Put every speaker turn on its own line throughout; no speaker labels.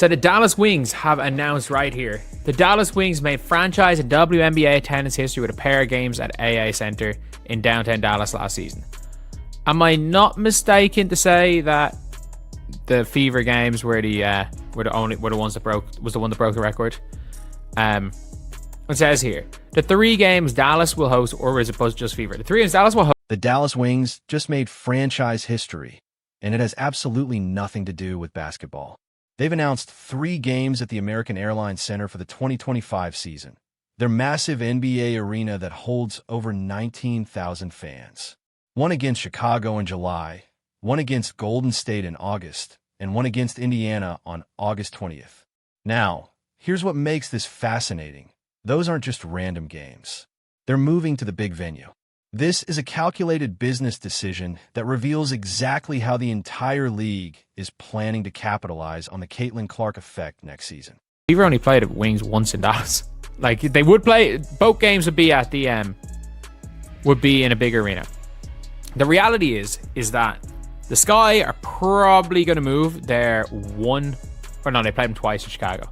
So the Dallas Wings have announced right here. The Dallas Wings made franchise and WNBA attendance history with a pair of games at AA Center in downtown Dallas last season. Am I not mistaken to say that the Fever games were the ones that broke the record? It says here the 3 games Dallas will host, or is it just Fever? The 3 games Dallas will host.
The Dallas Wings just made franchise history, and it has absolutely nothing to do with basketball. They've announced 3 games at the American Airlines Center for the 2025 season. Their massive NBA arena that holds over 19,000 fans. One against Chicago in July, one against Golden State in August, and one against Indiana on August 20th. Now, here's what makes this fascinating. Those aren't just random games. They're moving to the big venue. This is a calculated business decision that reveals exactly how the entire league is planning to capitalize on the Caitlin Clark effect next season.
We've only played at Wings once in Dallas. Like, they would play, both games would be at the would be in a big arena. The reality is that the Sky are probably going to move their they played them twice in Chicago.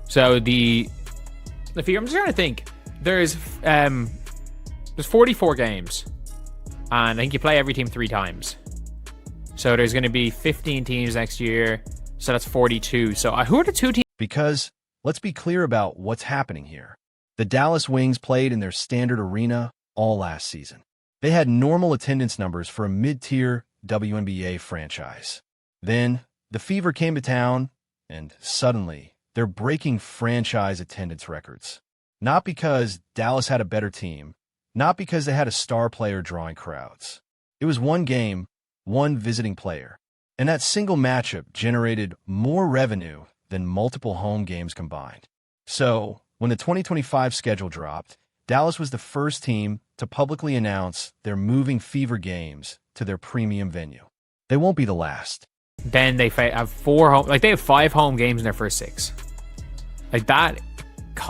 So the Fever, I'm just trying to think. There's 44 games, and I think you play every team 3 times. So there's going to be 15 teams next year, so that's 42. So who are the 2 teams?
Because let's be clear about what's happening here. The Dallas Wings played in their standard arena all last season. They had normal attendance numbers for a mid-tier WNBA franchise. Then the Fever came to town, and suddenly they're breaking franchise attendance records. Not because Dallas had a better team, not because they had a star player drawing crowds. It was one game, one visiting player. And that single matchup generated more revenue than multiple home games combined. So, when the 2025 schedule dropped, Dallas was the first team to publicly announce they're moving Fever games to their premium venue. They won't be the last.
Then they have 5 home games in their first 6. Like, that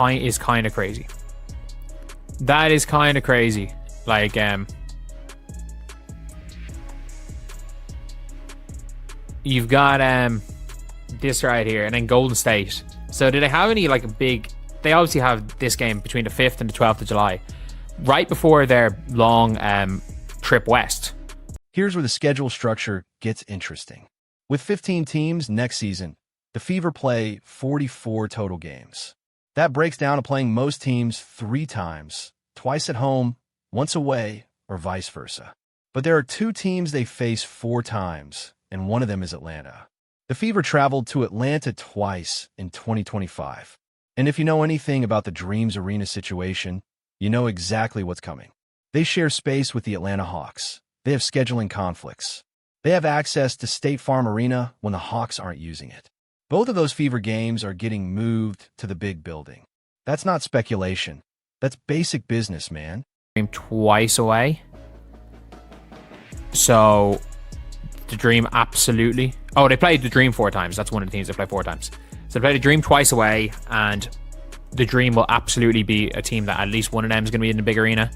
is kind of crazy. That is kind of crazy. Like, you've got this right here, and then Golden State. So do they have any they obviously have this game between the 5th and the 12th of July, right before their long trip west.
Here's where the schedule structure gets interesting. With 15 teams next season, the Fever play 44 total games. That breaks down to playing most teams 3 times, twice at home, once away, or vice versa. But there are 2 teams they face 4 times, and one of them is Atlanta. The Fever traveled to Atlanta twice in 2025. And if you know anything about the Dreams Arena situation, you know exactly what's coming. They share space with the Atlanta Hawks. They have scheduling conflicts. They have access to State Farm Arena when the Hawks aren't using it. Both of those Fever games are getting moved to the big building. That's not speculation. That's basic business, man.
Twice away. So, the Dream absolutely... Oh, they played the Dream 4 times. That's one of the teams they play 4 times. So they played the Dream twice away, and the Dream will absolutely be a team that at least one of them is going to be in the big arena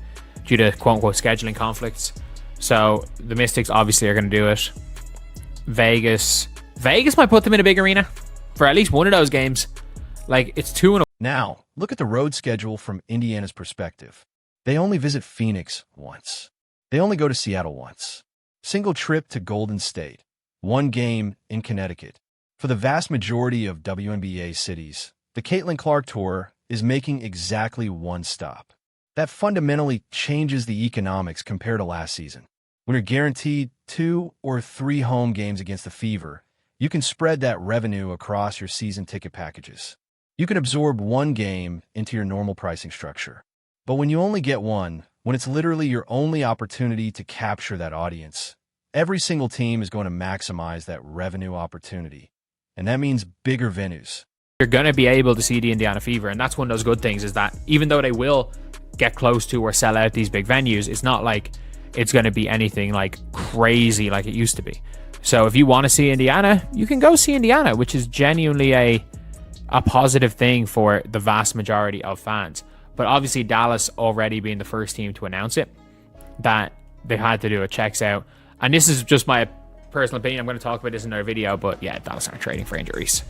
due to quote-unquote scheduling conflicts. So, the Mystics obviously are going to do it. Vegas might put them in a big arena for at least one of those games. Like, it's 2-1.
Now, look at the road schedule from Indiana's perspective. They only visit Phoenix once. They only go to Seattle once. Single trip to Golden State. 1 game in Connecticut. For the vast majority of WNBA cities, the Caitlin Clark Tour is making exactly 1 stop. That fundamentally changes the economics compared to last season. When you're guaranteed 2 or 3 home games against the Fever, you can spread that revenue across your season ticket packages. You can absorb 1 game into your normal pricing structure. But when you only get 1, when it's literally your only opportunity to capture that audience, every single team is going to maximize that revenue opportunity. And that means bigger venues.
You're going to be able to see the Indiana Fever, and that's one of those good things, is that even though they will get close to or sell out these big venues, it's not like it's going to be anything like crazy like it used to be. So if you want to see Indiana, you can go see Indiana, which is genuinely a positive thing for the vast majority of fans. But obviously Dallas already being the first team to announce it, that they had to do it, checks out. And this is just my personal opinion. I'm going to talk about this in our video, but yeah, Dallas aren't trading for injuries.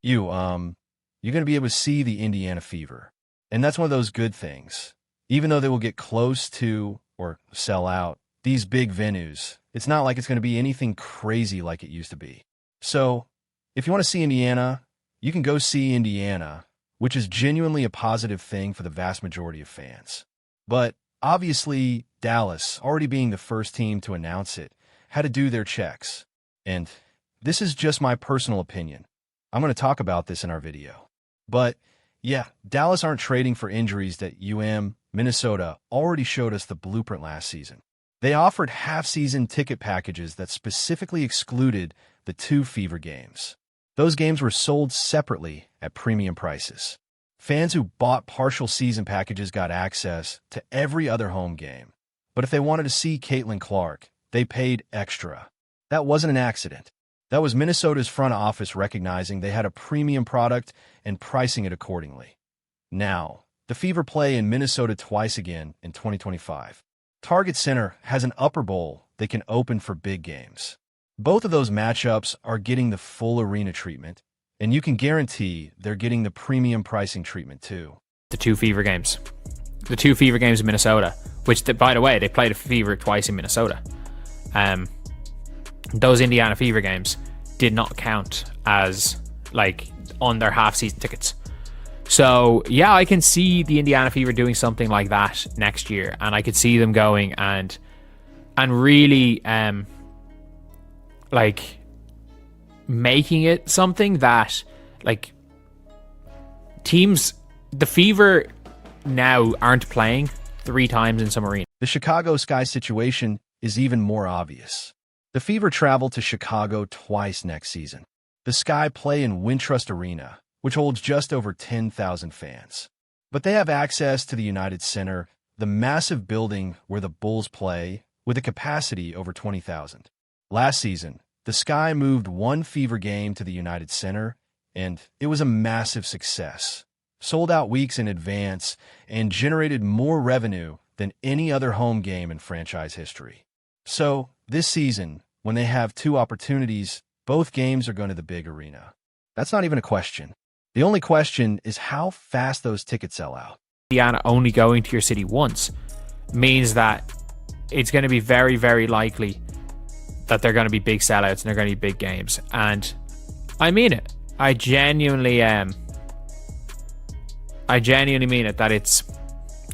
you're going to be able to see the Indiana Fever. And that's one of those good things. Even though they will get close to or sell out these big venues, it's not like it's going to be anything crazy like it used to be. So if you want to see Indiana, you can go see Indiana, which is genuinely a positive thing for the vast majority of fans. But obviously, Dallas, already being the first team to announce it, had to do their checks. And this is just my personal opinion. I'm going to talk about this in our video. But yeah, Dallas aren't trading for injuries that Minnesota already showed us the blueprint last season. They offered half-season ticket packages that specifically excluded the 2 Fever games. Those games were sold separately at premium prices. Fans who bought partial season packages got access to every other home game. But if they wanted to see Caitlin Clark, they paid extra. That wasn't an accident. That was Minnesota's front office recognizing they had a premium product and pricing it accordingly. Now, the Fever play in Minnesota twice again in 2025. Target Center has an upper bowl they can open for big games. Both of those matchups are getting the full arena treatment, and you can guarantee they're getting the premium pricing treatment too.
The 2 Fever games. The 2 Fever games in Minnesota, which, by the way, they played a Fever twice in Minnesota. Those Indiana Fever games did not count as, on their half-season tickets. So, yeah, I can see the Indiana Fever doing something like that next year, and I could see them going and really, making it something that, teams, the Fever now aren't playing 3 times in some arena.
The Chicago Sky situation is even more obvious. The Fever travel to Chicago twice next season. The Sky play in Wintrust Arena, which holds just over 10,000 fans. But they have access to the United Center, the massive building where the Bulls play, with a capacity over 20,000. Last season, the Sky moved 1 Fever game to the United Center, and it was a massive success. Sold out weeks in advance and generated more revenue than any other home game in franchise history. So, this season, when they have 2 opportunities, both games are going to the big arena. That's not even a question. The only question is how fast those tickets sell out.
Indiana only going to your city once means that it's going to be very, very likely that they're going to be big sellouts and they're going to be big games. And I mean it. I genuinely mean it, that it's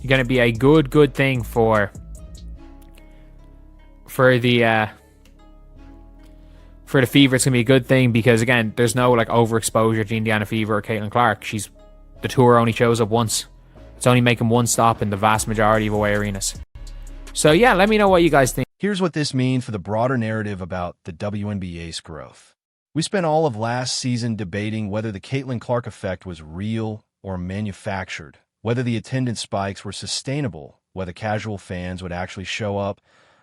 going to be a good thing for the Fever. It's going to be a good thing because, again, there's no overexposure to Indiana Fever or Caitlin Clark. The tour only shows up once. It's only making 1 stop in the vast majority of away arenas. So yeah, let me know what you guys think.
Here's what this means for the broader narrative about the WNBA's growth. We spent all of last season debating whether the Caitlin Clark effect was real or manufactured, whether the attendance spikes were sustainable, whether casual fans would actually show up,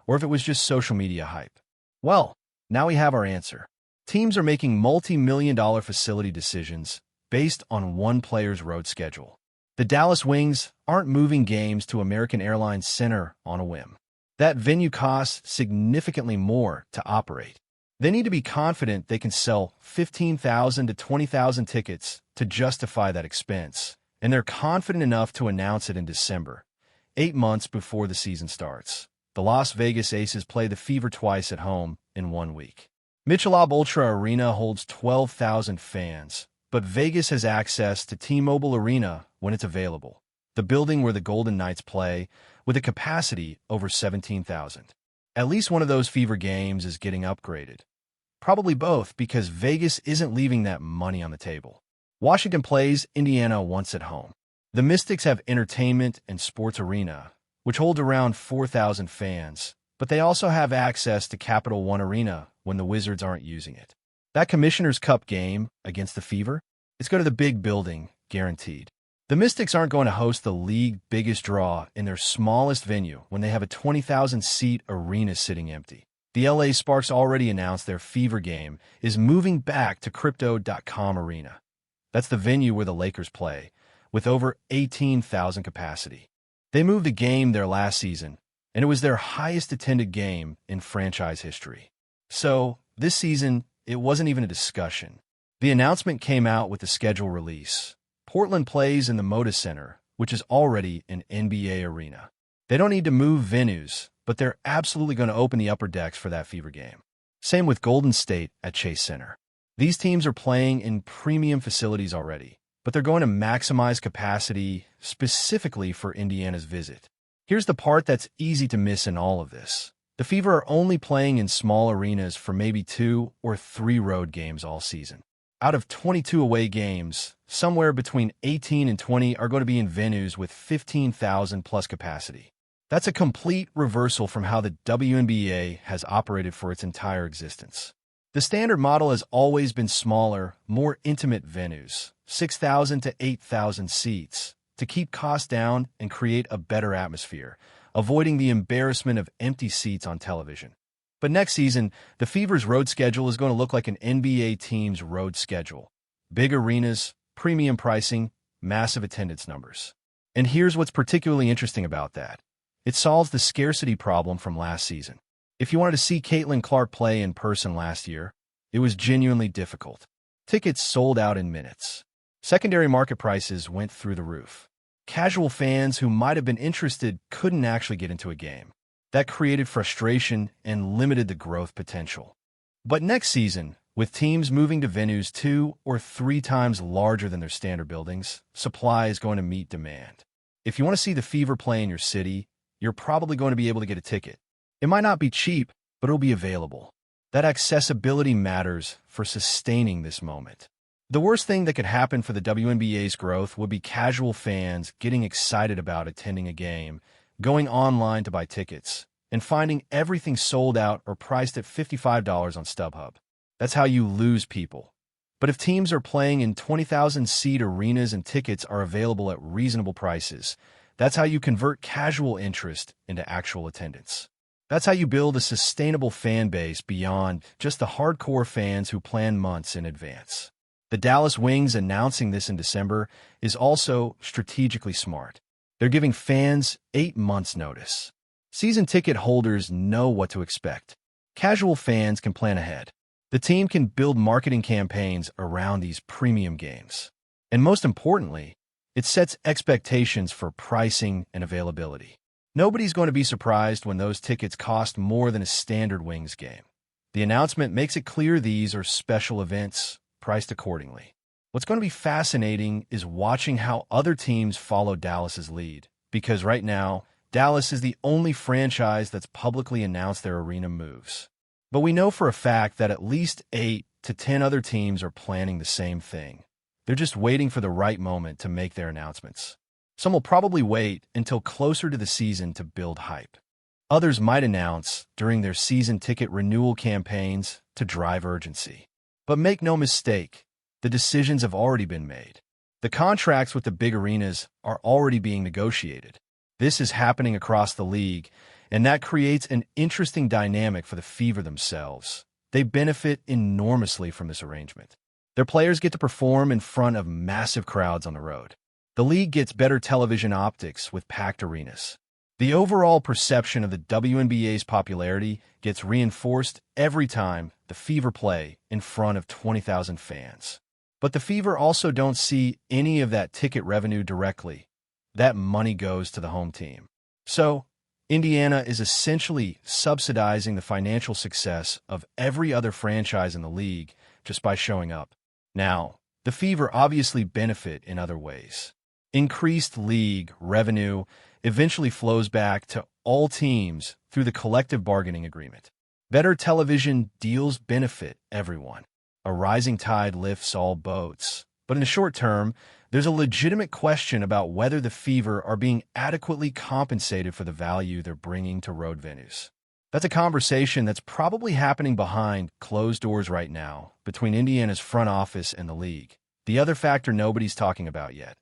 or if it was just social media hype. Well, now we have our answer. Teams are making multi-million-dollar facility decisions based on one player's road schedule. The Dallas Wings aren't moving games to American Airlines Center on a whim. That venue costs significantly more to operate. They need to be confident they can sell 15,000 to 20,000 tickets to justify that expense, and they're confident enough to announce it in December, 8 months before the season starts. The Las Vegas Aces play the Fever twice at home in 1 week. Michelob Ultra Arena holds 12,000 fans, but Vegas has access to T-Mobile Arena when it's available, the building where the Golden Knights play, with a capacity over 17,000. At least one of those Fever games is getting upgraded. Probably both, because Vegas isn't leaving that money on the table. Washington plays Indiana once at home. The Mystics have Entertainment and Sports Arena, which holds around 4,000 fans, but they also have access to Capital One Arena when the Wizards aren't using it. That Commissioner's Cup game against the Fever, it's go to the big building, guaranteed. The Mystics aren't going to host the league biggest draw in their smallest venue when they have a 20,000-seat arena sitting empty. The LA Sparks already announced their Fever game is moving back to Crypto.com Arena. That's the venue where the Lakers play, with over 18,000 capacity. They moved the game there last season, and it was their highest attended game in franchise history. So, this season, it wasn't even a discussion. The announcement came out with the schedule release. Portland plays in the Moda Center, which is already an NBA arena. They don't need to move venues, but they're absolutely going to open the upper decks for that Fever game. Same with Golden State at Chase Center. These teams are playing in premium facilities already, but they're going to maximize capacity specifically for Indiana's visit. Here's the part that's easy to miss in all of this. The Fever are only playing in small arenas for maybe 2 or 3 road games all season. Out of 22 away games, somewhere between 18 and 20 are going to be in venues with 15,000 plus capacity. That's a complete reversal from how the WNBA has operated for its entire existence. The standard model has always been smaller, more intimate venues, 6,000 to 8,000 seats, to keep costs down and create a better atmosphere, avoiding the embarrassment of empty seats on television. But next season, the Fever's road schedule is going to look like an NBA team's road schedule. Big arenas, premium pricing, massive attendance numbers. And here's what's particularly interesting about that. It solves the scarcity problem from last season. If you wanted to see Caitlin Clark play in person last year, it was genuinely difficult. Tickets sold out in minutes. Secondary market prices went through the roof. Casual fans who might have been interested couldn't actually get into a game. That created frustration and limited the growth potential. But next season, with teams moving to venues 2 or 3 times larger than their standard buildings, supply is going to meet demand. If you want to see the Fever play in your city, you're probably going to be able to get a ticket. It might not be cheap, but it'll be available. That accessibility matters for sustaining this moment. The worst thing that could happen for the WNBA's growth would be casual fans getting excited about attending a game, going online to buy tickets, and finding everything sold out or priced at $55 on StubHub. That's how you lose people. But if teams are playing in 20,000-seat arenas and tickets are available at reasonable prices, that's how you convert casual interest into actual attendance. That's how you build a sustainable fan base beyond just the hardcore fans who plan months in advance. The Dallas Wings announcing this in December is also strategically smart. They're giving fans 8 months' notice. Season ticket holders know what to expect. Casual fans can plan ahead. The team can build marketing campaigns around these premium games. And most importantly, it sets expectations for pricing and availability. Nobody's going to be surprised when those tickets cost more than a standard Wings game. The announcement makes it clear these are special events, priced accordingly. What's going to be fascinating is watching how other teams follow Dallas's lead, because right now, Dallas is the only franchise that's publicly announced their arena moves. But we know for a fact that at least 8 to 10 other teams are planning the same thing. They're just waiting for the right moment to make their announcements. Some will probably wait until closer to the season to build hype. Others might announce during their season ticket renewal campaigns to drive urgency. But make no mistake, the decisions have already been made. The contracts with the big arenas are already being negotiated. This is happening across the league, and that creates an interesting dynamic for the Fever themselves. They benefit enormously from this arrangement. Their players get to perform in front of massive crowds on the road. The league gets better television optics with packed arenas. The overall perception of the WNBA's popularity gets reinforced every time the Fever play in front of 20,000 fans. But the Fever also don't see any of that ticket revenue directly. That money goes to the home team. So, Indiana is essentially subsidizing the financial success of every other franchise in the league just by showing up. Now, the Fever obviously benefit in other ways. Increased league revenue eventually flows back to all teams through the collective bargaining agreement. Better television deals benefit everyone. A rising tide lifts all boats. But in the short term, there's a legitimate question about whether the Fever are being adequately compensated for the value they're bringing to road venues. That's a conversation that's probably happening behind closed doors right now between Indiana's front office and the league. The other factor nobody's talking about yet.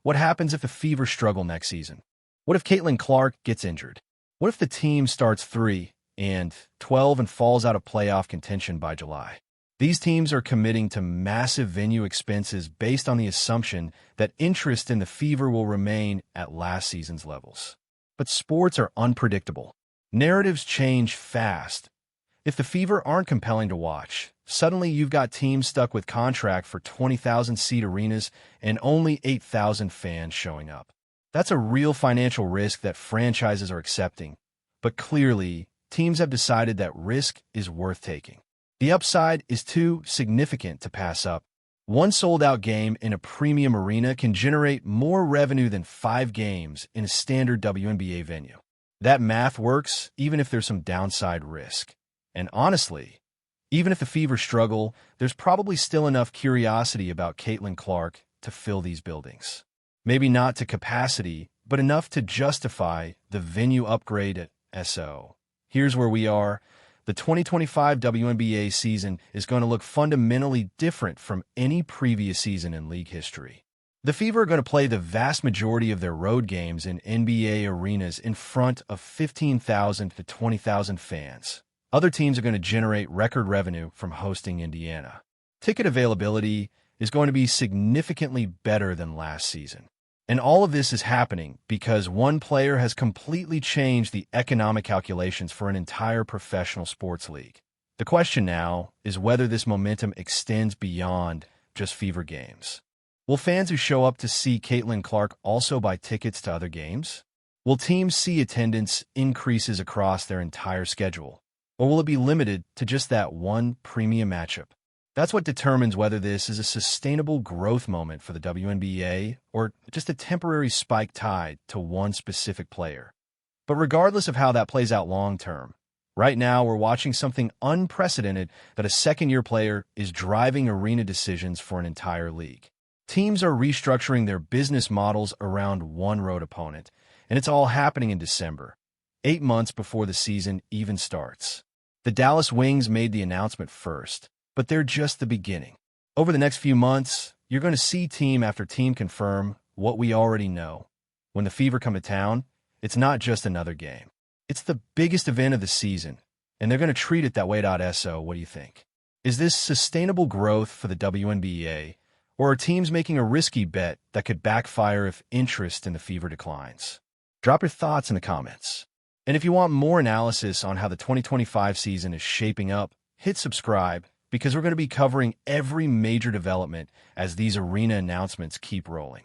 What happens if the Fever struggle next season? What if Caitlin Clark gets injured? What if the team starts 3-12 and falls out of playoff contention by July? These teams are committing to massive venue expenses based on the assumption that interest in the Fever will remain at last season's levels. But sports are unpredictable. Narratives change fast. If the Fever aren't compelling to watch, Suddenly, you've got teams stuck with contract for 20,000-seat arenas and only 8,000 fans showing up. That's a real financial risk that franchises are accepting. But clearly, teams have decided that risk is worth taking. The upside is too significant to pass up. One sold-out game in a premium arena can generate more revenue than 5 games in a standard WNBA venue. That math works even if there's some downside risk. And honestly, even if the Fever struggle, there's probably still enough curiosity about Caitlin Clark to fill these buildings. Maybe not to capacity, but enough to justify the venue upgrade at SO. Here's where we are. The 2025 WNBA season is going to look fundamentally different from any previous season in league history. The Fever are going to play the vast majority of their road games in NBA arenas in front of 15,000 to 20,000 fans. Other teams are going to generate record revenue from hosting Indiana. Ticket availability is going to be significantly better than last season. And all of this is happening because one player has completely changed the economic calculations for an entire professional sports league. The question now is whether this momentum extends beyond just Fever games. Will fans who show up to see Caitlin Clark also buy tickets to other games? Will teams see attendance increases across their entire schedule? Or will it be limited to just that one premium matchup? That's what determines whether this is a sustainable growth moment for the WNBA or just a temporary spike tied to one specific player. But regardless of how that plays out long-term, right now we're watching something unprecedented that a second-year player is driving arena decisions for an entire league. Teams are restructuring their business models around one road opponent, and it's all happening in December, 8 months before the season even starts. The Dallas Wings made the announcement first, but they're just the beginning. Over the next few months, you're going to see team after team confirm what we already know. When the Fever come to town, it's not just another game. It's the biggest event of the season, and they're going to treat it that way. So, what do you think? Is this sustainable growth for the WNBA, or are teams making a risky bet that could backfire if interest in the Fever declines? Drop your thoughts in the comments. And if you want more analysis on how the 2025 season is shaping up, hit subscribe because we're going to be covering every major development as these arena announcements keep rolling.